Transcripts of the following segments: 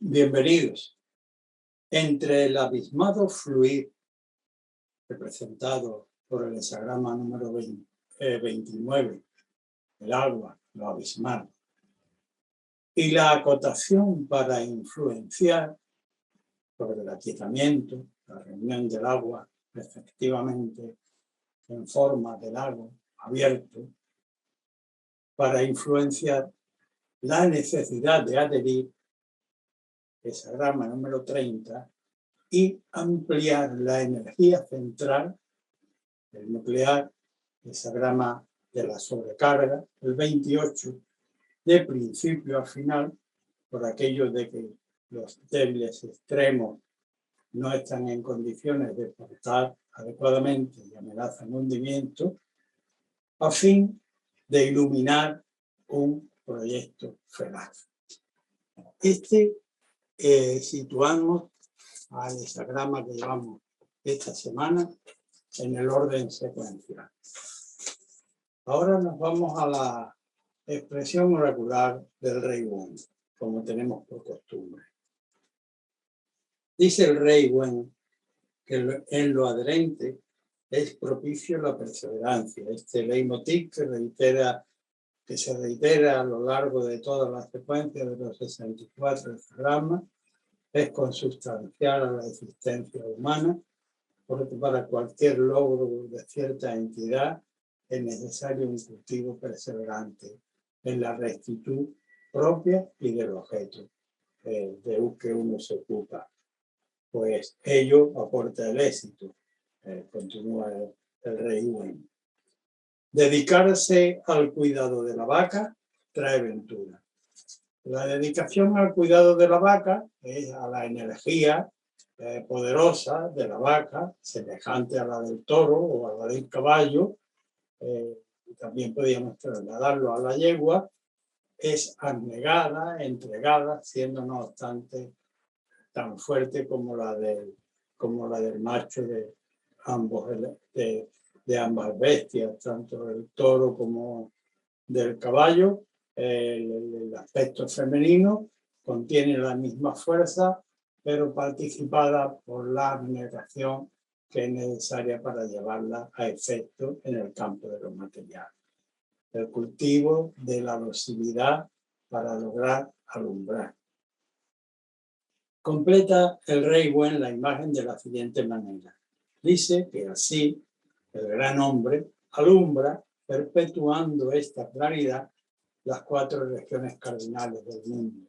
Bienvenidos. Entre el abismado fluir, representado por el hexagrama número 29, el agua, lo abismal, y la acotación para influenciar sobre el aquietamiento, la reunión del agua efectivamente en forma de lago abierto, para influenciar la necesidad de adherir, hexagrama número 30, y ampliar la energía central, el nuclear, hexagrama de la sobrecarga, el 28, de principio a final, por aquello de que los débiles extremos no están en condiciones de portar adecuadamente y amenazan hundimiento, a fin de iluminar un proyecto fugaz. Situamos al hexagrama que llevamos esta semana en el orden secuencial. Ahora nos vamos a la expresión oracular del rey Wen, como tenemos por costumbre. Dice el rey Wen que en lo adherente es propicio la perseverancia. Este leitmotiv que se reitera a lo largo de todas las secuencias de los 64 hexagramas es consustancial a la existencia humana, porque para cualquier logro de cierta entidad es necesario un cultivo perseverante en la rectitud propia y del objeto de que uno se ocupa. Pues ello aporta el éxito, continúa el rey Wen. Dedicarse al cuidado de la vaca trae ventura. La dedicación al cuidado de la vaca es a la energía poderosa de la vaca, semejante a la del toro o a la del caballo, también podríamos trasladarlo a la yegua, es abnegada, entregada, siendo no obstante tan fuerte como la del macho de ambas bestias, tanto del toro como del caballo. El aspecto femenino contiene la misma fuerza, pero participada por la abnegación que es necesaria para llevarla a efecto en el campo de los materiales. El cultivo de la docilidad para lograr alumbrar. Completa el rey Wen la imagen de la siguiente manera. Dice que así el gran hombre alumbra, perpetuando esta claridad, las 4 regiones cardinales del mundo.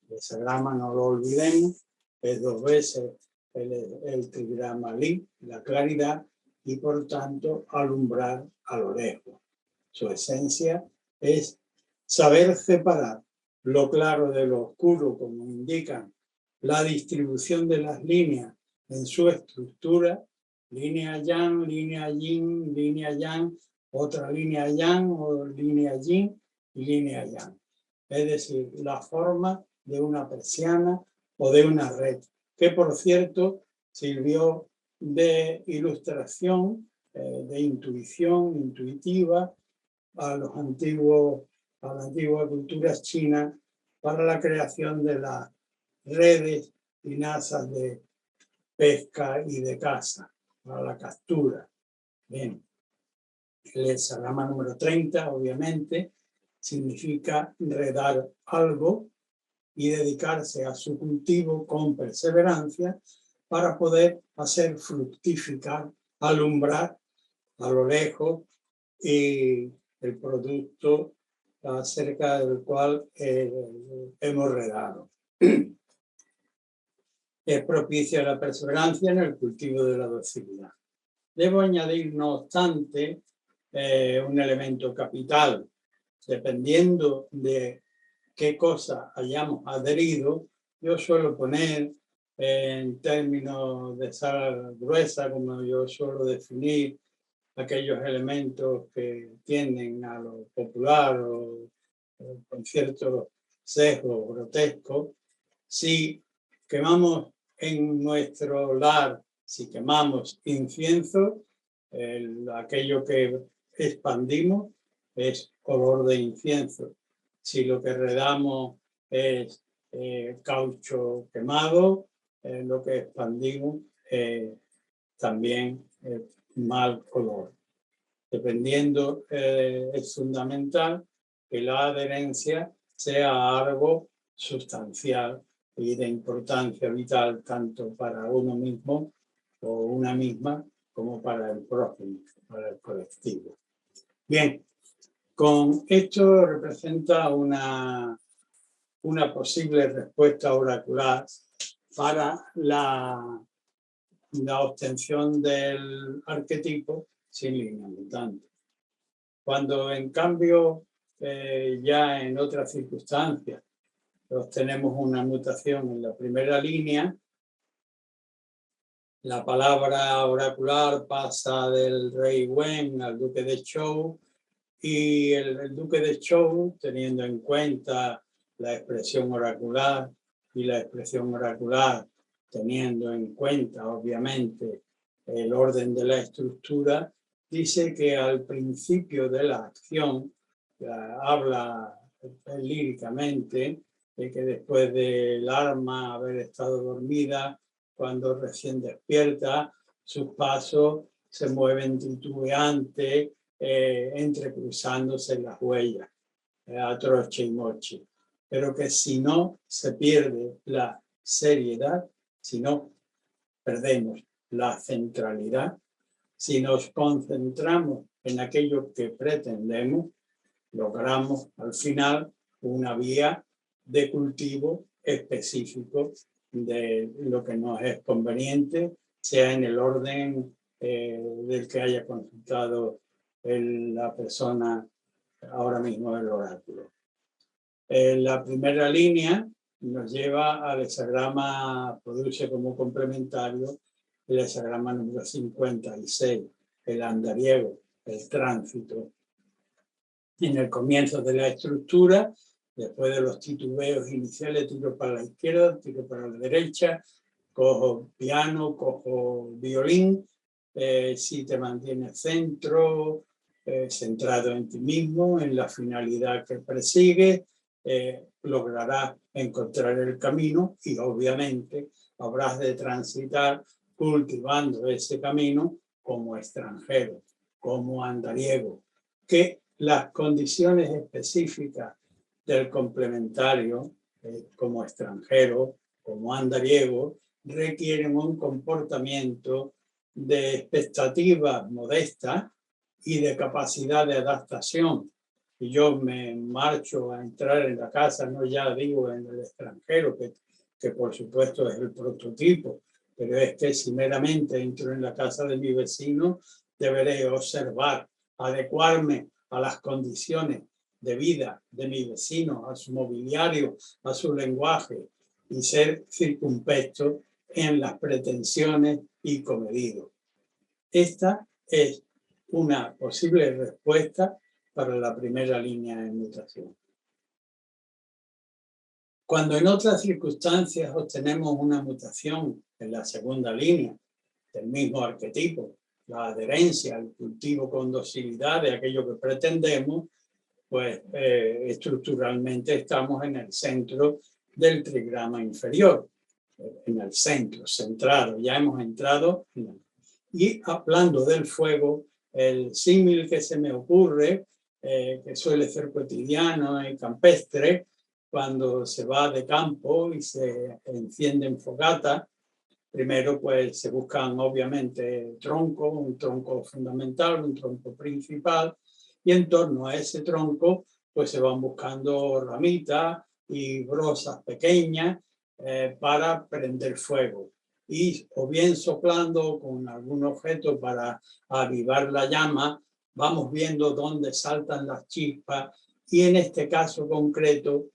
El hexagrama, no lo olvidemos, es 2 veces el trigrama Li, la claridad, y por tanto alumbrar a lo lejos. Su esencia es saber separar lo claro de lo oscuro, como indican la distribución de las líneas en su estructura, línea yang, línea yin, línea yang, otra línea yang o línea yin y línea yang. Es decir, la forma de una persiana o de una red, que por cierto sirvió de ilustración, de intuición intuitiva a la antigua cultura china para la creación de las redes y nazas de pesca y de caza, para la captura. Bien, el hexagrama número 30, obviamente, significa redar algo y dedicarse a su cultivo con perseverancia para poder hacer fructificar, alumbrar a lo lejos y el producto acerca del cual hemos redado. Es propicia la perseverancia en el cultivo de la docilidad. Debo añadir, no obstante, un elemento capital. Dependiendo de qué cosa hayamos adherido, yo suelo poner en términos de sal gruesa, como yo suelo definir aquellos elementos que tienden a lo popular o con ciertos sesgos grotescos. Si quemamos en nuestro lar, si quemamos incienso, aquello que expandimos es olor de incienso. Si lo que redamos es caucho quemado, lo que expandimos también mal color. Dependiendo, es fundamental que la adherencia sea algo sustancial y de importancia vital tanto para uno mismo o una misma como para el prójimo, para el colectivo. Bien, con esto representa una posible respuesta oracular para la obtención del arquetipo sin línea mutante. Cuando en cambio ya en otras circunstancias obtenemos una mutación en la primera línea, la palabra oracular pasa del rey Wen al duque de Zhou, y el duque de Zhou, teniendo en cuenta la expresión oracular y la expresión oracular teniendo en cuenta obviamente el orden de la estructura, dice que al principio de la acción habla líricamente de que después del arma haber estado dormida, cuando recién despierta, sus pasos se mueven titubeantes, entrecruzándose las huellas, a troche y moche. Pero que si no se pierde la seriedad, si no perdemos la centralidad, si nos concentramos en aquello que pretendemos, logramos al final una vía de cultivo específico de lo que nos es conveniente, sea en el orden del que haya consultado la persona ahora mismo del oráculo. La primera línea nos lleva al hexagrama, produce como complementario el hexagrama número 56, el andariego, el tránsito. En el comienzo de la estructura, después de los titubeos iniciales, tiro para la izquierda, tiro para la derecha, cojo piano, cojo violín, si te mantienes centrado en ti mismo, en la finalidad que persigues, lograrás encontrar el camino y obviamente habrás de transitar cultivando ese camino como extranjero, como andariego, que las condiciones específicas del complementario, como extranjero, como andariego, requieren un comportamiento de expectativas modestas y de capacidad de adaptación. Y yo me marcho a entrar en la casa, no ya digo en el extranjero, que por supuesto es el prototipo, pero es que si meramente entro en la casa de mi vecino, deberé observar, adecuarme a las condiciones de vida de mi vecino, a su mobiliario, a su lenguaje, y ser circunspecto en las pretensiones y comedido. Esta es una posible respuesta para la primera línea de mutación. Cuando en otras circunstancias obtenemos una mutación en la segunda línea del mismo arquetipo, la adherencia al cultivo con docilidad de aquello que pretendemos, pues estructuralmente estamos en el centro del trigrama inferior, en el centro, centrado, ya hemos entrado. Y hablando del fuego, el símil que se me ocurre, que suele ser cotidiano y campestre, cuando se va de campo y se encienden fogatas, primero pues se buscan obviamente troncos, un tronco fundamental, un tronco principal, y en torno a ese tronco pues se van buscando ramitas y brozas pequeñas para prender fuego. Y o bien soplando con algún objeto para avivar la llama, vamos viendo dónde saltan las chispas y en este caso concreto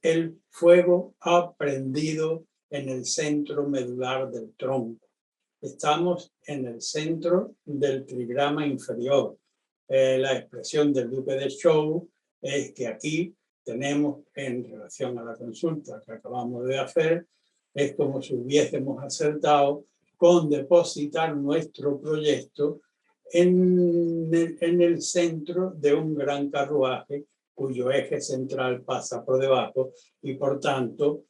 el fuego ha prendido en el centro medular del tronco. Estamos en el centro del trigrama inferior. La expresión del duque de Zhou es que aquí tenemos, en relación a la consulta que acabamos de hacer, es como si hubiésemos acertado con depositar nuestro proyecto en el centro de un gran carruaje cuyo eje central pasa por debajo y por tanto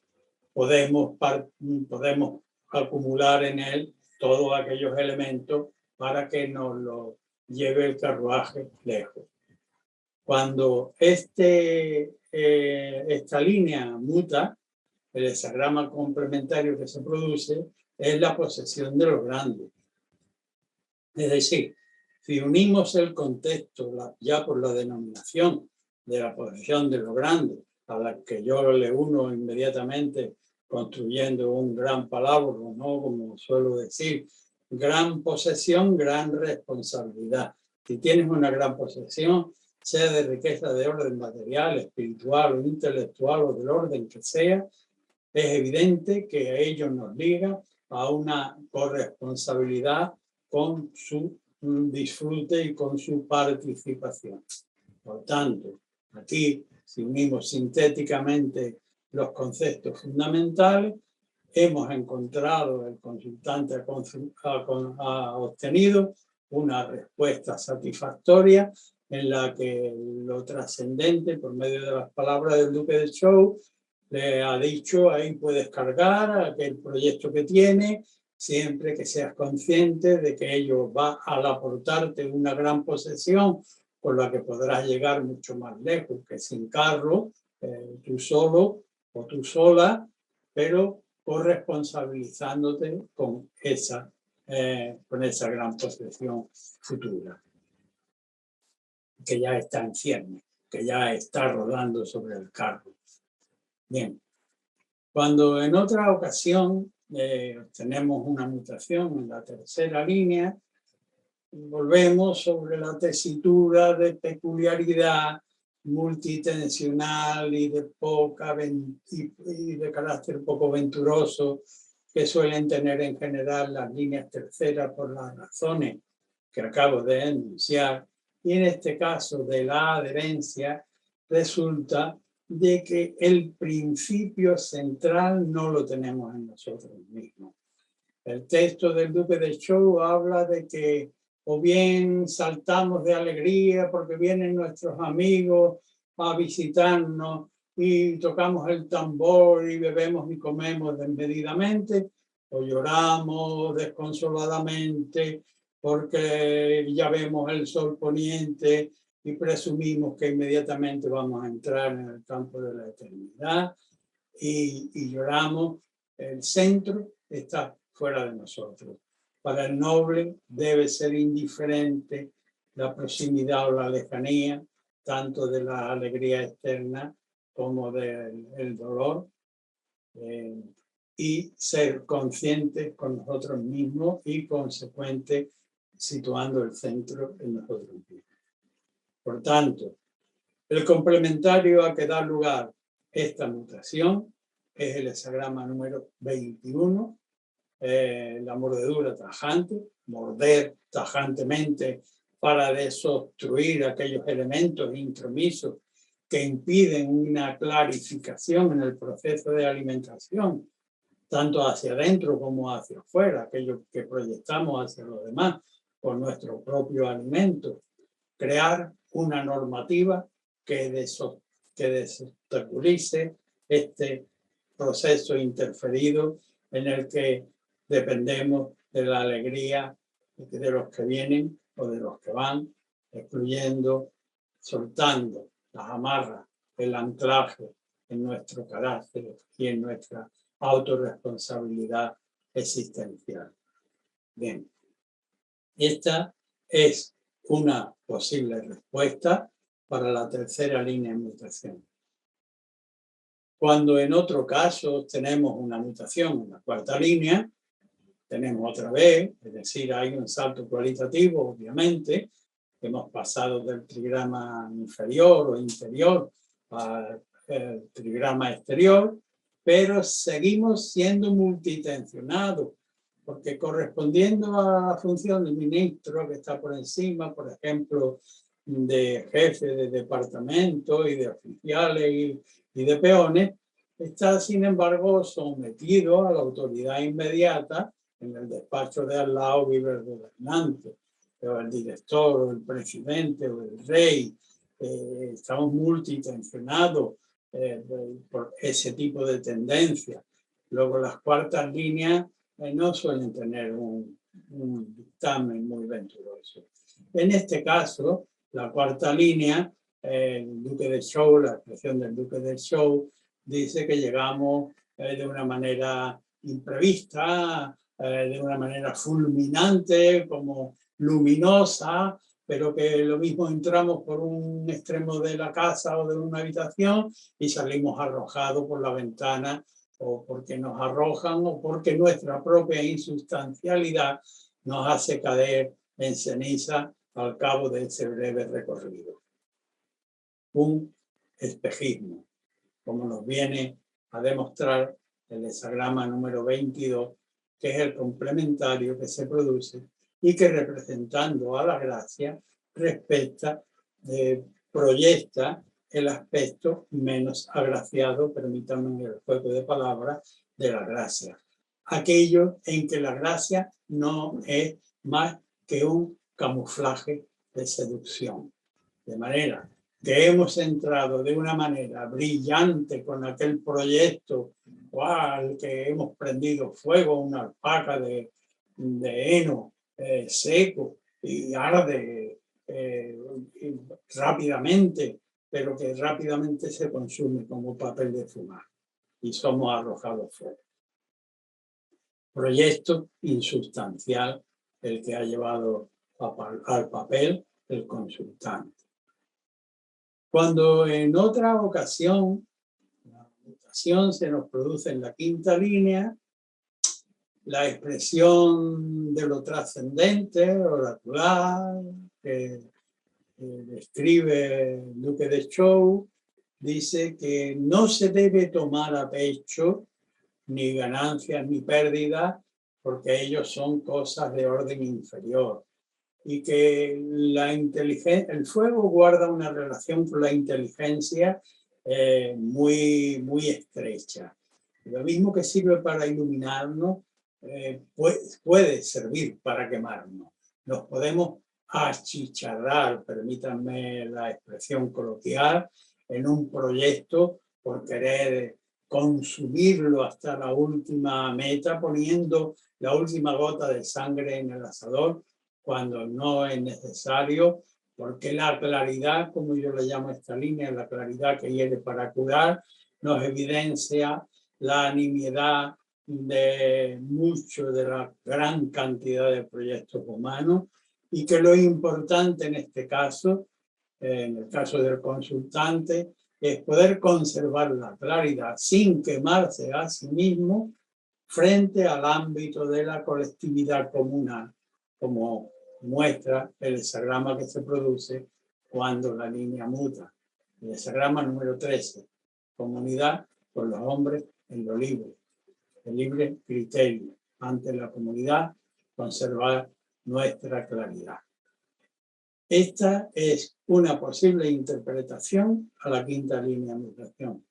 podemos acumular en él todos aquellos elementos para que nos lo lleve el carruaje lejos. Cuando esta línea muta, el hexagrama complementario que se produce es la posesión de lo grande. Es decir, si unimos el contexto ya por la denominación de la posesión de lo grande, a la que yo le uno inmediatamente construyendo un gran palabra, ¿no? Como suelo decir, gran posesión, gran responsabilidad. Si tienes una gran posesión, sea de riqueza de orden material, espiritual o intelectual o del orden que sea, es evidente que a ello nos liga a una corresponsabilidad con su disfrute y con su participación. Por tanto, aquí, si unimos sintéticamente los conceptos fundamentales, hemos encontrado, el consultante ha obtenido una respuesta satisfactoria en la que lo trascendente, por medio de las palabras del Duque de Zhou, le ha dicho: ahí puedes cargar aquel proyecto que tiene, siempre que seas consciente de que ello va a aportarte una gran posesión con la que podrás llegar mucho más lejos que sin carro, tú solo o tú sola, pero corresponsabilizándote con esa gran posesión futura, que ya está en ciernes, que ya está rodando sobre el carro. Bien, cuando en otra ocasión tenemos una mutación en la tercera línea, volvemos sobre la tesitura de peculiaridad multitensional y de carácter poco venturoso que suelen tener en general las líneas terceras por las razones que acabo de enunciar, y en este caso de la adherencia resulta de que el principio central no lo tenemos en nosotros mismos. El texto del Duque de Zhou habla de que o bien saltamos de alegría porque vienen nuestros amigos a visitarnos y tocamos el tambor y bebemos y comemos desmedidamente, o lloramos desconsoladamente porque ya vemos el sol poniente y presumimos que inmediatamente vamos a entrar en el campo de la eternidad y lloramos. El centro está fuera de nosotros. Para el noble debe ser indiferente la proximidad o la lejanía, tanto de la alegría externa como del dolor, y ser conscientes con nosotros mismos y consecuente situando el centro en nosotros mismos. Por tanto, el complementario a que da lugar esta mutación es el hexagrama número 21, la mordedura tajante, morder tajantemente para desobstruir aquellos elementos intromisos que impiden una clarificación en el proceso de alimentación, tanto hacia adentro como hacia afuera, aquello que proyectamos hacia los demás por nuestro propio alimento. Crear una normativa que desobstaculice este proceso interferido en el que dependemos de la alegría de los que vienen o de los que van, excluyendo, soltando las amarras, el anclaje en nuestro carácter y en nuestra autorresponsabilidad existencial. Bien, esta es una posible respuesta para la tercera línea de mutación. Cuando en otro caso tenemos una mutación en la cuarta línea, tenemos otra vez, es decir, hay un salto cualitativo, obviamente, hemos pasado del trigrama inferior o inferior al trigrama exterior, pero seguimos siendo multitensionados, porque correspondiendo a la función del ministro que está por encima, por ejemplo, de jefe de departamento y de oficiales y de peones, está sin embargo sometido a la autoridad inmediata. En el despacho de al lado vive el gobernante, o el director, o el presidente, o el rey. Estamos multitensionados por ese tipo de tendencia. Luego las cuartas líneas no suelen tener un dictamen muy venturoso. En este caso, la cuarta línea, el Duque de Zhou, la expresión del Duque de Zhou, dice que llegamos de una manera imprevista, de una manera fulminante, como luminosa, pero que lo mismo entramos por un extremo de la casa o de una habitación y salimos arrojados por la ventana, o porque nos arrojan o porque nuestra propia insustancialidad nos hace caer en ceniza al cabo de ese breve recorrido. Un espejismo, como nos viene a demostrar el hexagrama número 22, que es el complementario que se produce y que, representando a la gracia, proyecta el aspecto menos agraciado, permítanme el juego de palabras, de la gracia. Aquello en que la gracia no es más que un camuflaje de seducción. De manera que hemos entrado de una manera brillante con aquel proyecto al que hemos prendido fuego, una alpaca de heno seco y arde rápidamente, pero que rápidamente se consume como papel de fumar y somos arrojados fuera. Proyecto insustancial el que ha llevado al papel el consultante. Cuando en otra ocasión la mutación se nos produce en la quinta línea, la expresión de lo trascendente, oracular, que describe el Duque de Zhou, dice que no se debe tomar a pecho ni ganancias ni pérdidas, porque ellos son cosas de orden inferior. Y que el fuego guarda una relación con la inteligencia muy, muy estrecha. Lo mismo que sirve para iluminarnos, puede servir para quemarnos. Nos podemos achicharrar, permítanme la expresión coloquial, en un proyecto por querer consumirlo hasta la última meta, poniendo la última gota de sangre en el asador, cuando no es necesario, porque la claridad, como yo le llamo a esta línea, la claridad que hiere para curar, nos evidencia la nimiedad de la gran cantidad de proyectos humanos, y que lo importante en este caso, en el caso del consultante, es poder conservar la claridad sin quemarse a sí mismo frente al ámbito de la colectividad comunal, como muestra el hexagrama que se produce cuando la línea muta. El hexagrama número 13, comunidad con los hombres en lo libre, el libre criterio ante la comunidad, conservar nuestra claridad. Esta es una posible interpretación a la quinta línea de mutación.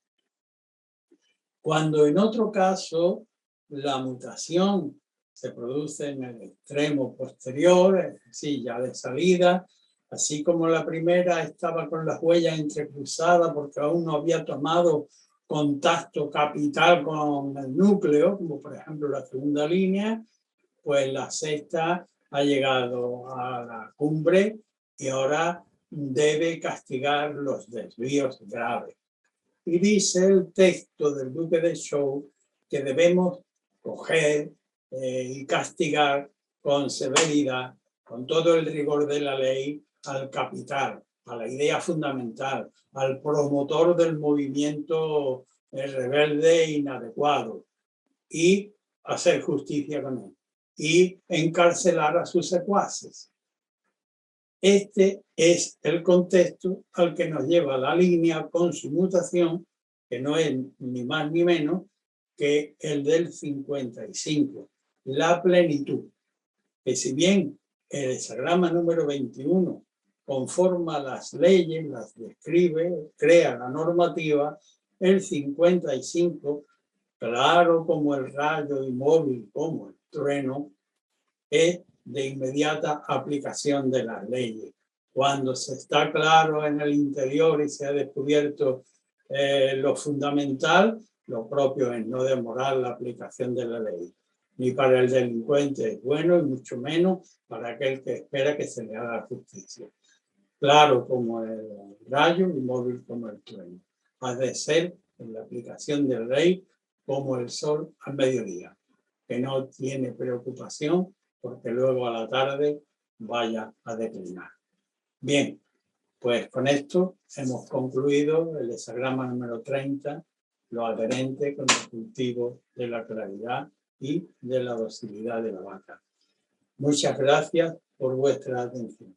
Cuando en otro caso la mutación se produce en el extremo posterior, es decir, ya de salida, así como la primera estaba con las huellas entrecruzadas porque aún no había tomado contacto capital con el núcleo, como por ejemplo la segunda línea, pues la sexta ha llegado a la cumbre y ahora debe castigar los desvíos graves. Y dice el texto del Duque de Zhou que debemos coger y castigar con severidad, con todo el rigor de la ley, al capital, a la idea fundamental, al promotor del movimiento rebelde e inadecuado, y hacer justicia con él, y encarcelar a sus secuaces. Este es el contexto al que nos lleva la línea con su mutación, que no es ni más ni menos que el del 55, la plenitud, que si bien el hexagrama número 21 conforma las leyes, las describe, crea la normativa, el 55, claro como el rayo y móvil como el trueno, es de inmediata aplicación de las leyes. Cuando se está claro en el interior y se ha descubierto lo fundamental, lo propio es no demorar la aplicación de la ley. Ni para el delincuente es bueno y mucho menos para aquel que espera que se le haga justicia. Claro como el rayo y móvil como el trueno. Ha de ser en la aplicación del ley como el sol al mediodía, que no tiene preocupación porque luego a la tarde vaya a declinar. Bien, pues con esto hemos concluido el hexagrama número 30, lo adherente con el cultivo de la claridad y de la docilidad de la vaca. Muchas gracias por vuestra atención.